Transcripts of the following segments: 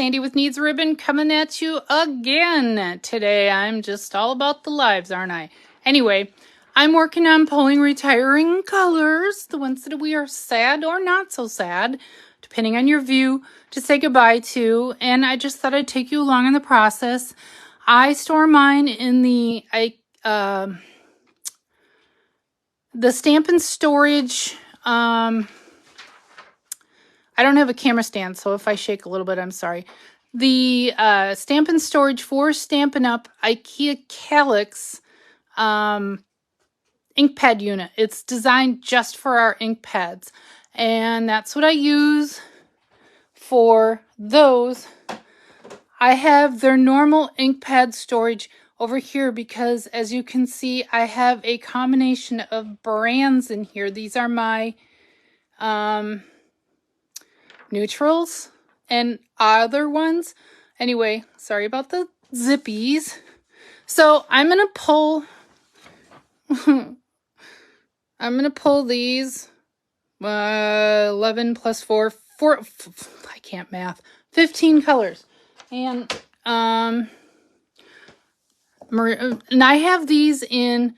Sandy with Needs Ribbon coming at you again. Today I'm just all about the lives, aren't I? Anyway, I'm working on pulling retiring colors, the ones that we are sad or not so sad, depending on your view, to say goodbye to. And I just thought I'd take you along in the process. I store mine in the Stampin' Storage. I don't have a camera stand, so if I shake a little bit, I'm sorry. The Stampin' Storage for Stampin' Up! Ikea Kallax ink pad unit. It's designed just for our ink pads. And that's what I use for those. I have their normal ink pad storage over here because, as you can see, I have a combination of brands in here. These are my neutrals and other ones. Anyway, sorry about the zippies. So I'm gonna pull these 11 plus 4 I can't math, 15 colors. And I have these in,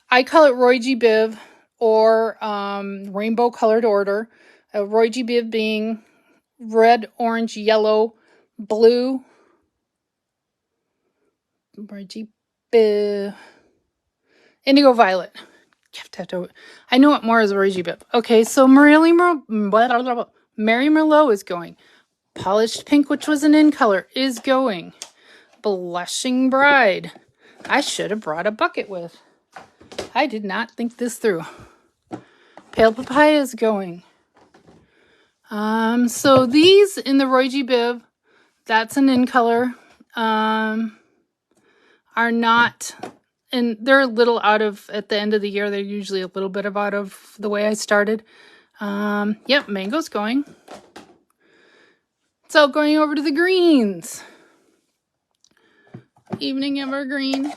I call it Roy G. Biv or rainbow colored order. Roy G. Biv being red, orange, yellow, blue. Roy G. Biv. Indigo violet. I know what more is Roy G. Biv. Okay, so Mary Merlot is going. Polished pink, which was an in color, is going. Blushing bride. I should have brought a bucket with. I did not think this through. Pale papaya is going. So these in the Roy G. Biv, that's an in color, are not, and they're a little out of, at the end of the year, they're usually a little bit of out of the way I started. Yep, mango's going. So going over to the greens. Evening evergreen.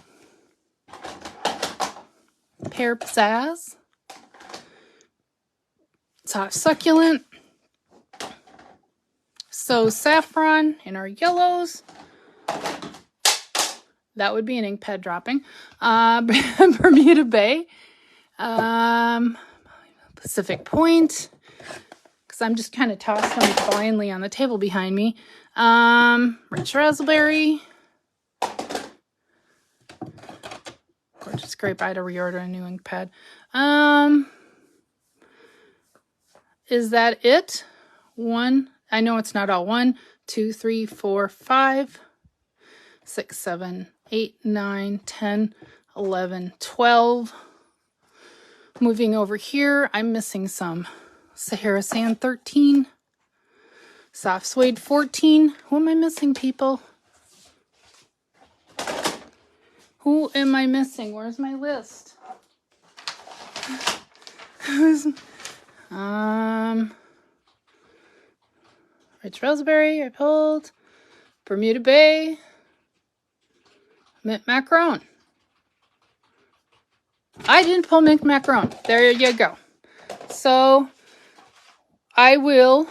Pear pizzazz. Soft succulent. So saffron in our yellows. That would be an ink pad dropping. Bermuda Bay. Pacific Point. Because I'm just kind of tossing them blindly on the table behind me. Rich raspberry. Gorgeous grape. I had to reorder a new ink pad. Is that it? One. I know it's not all. 1, 2, 3, 4, 5, 6, 7, 8, 9, 10, 11, 12. Moving over here, I'm missing some. Sahara Sand 13. Soft Suede 14. Who am I missing, people? Who am I missing? Where's my list? Rich raspberry, I pulled. Bermuda Bay. Mint macaron. I didn't pull mint macaron. There you go. So I will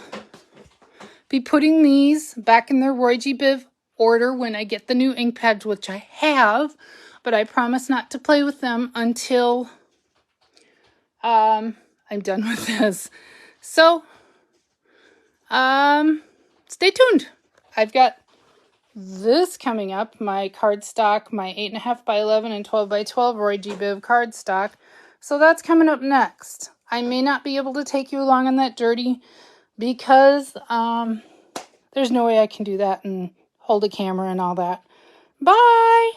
be putting these back in their Roy G. Biv order when I get the new ink pads, which I have, but I promise not to play with them until I'm done with this. So stay tuned. I've got this coming up, my cardstock, my 8.5 by 11 and 12 by 12 Roy G. Biv cardstock. So that's coming up next. I may not be able to take you along on that journey because there's no way I can do that and hold a camera and all that. Bye!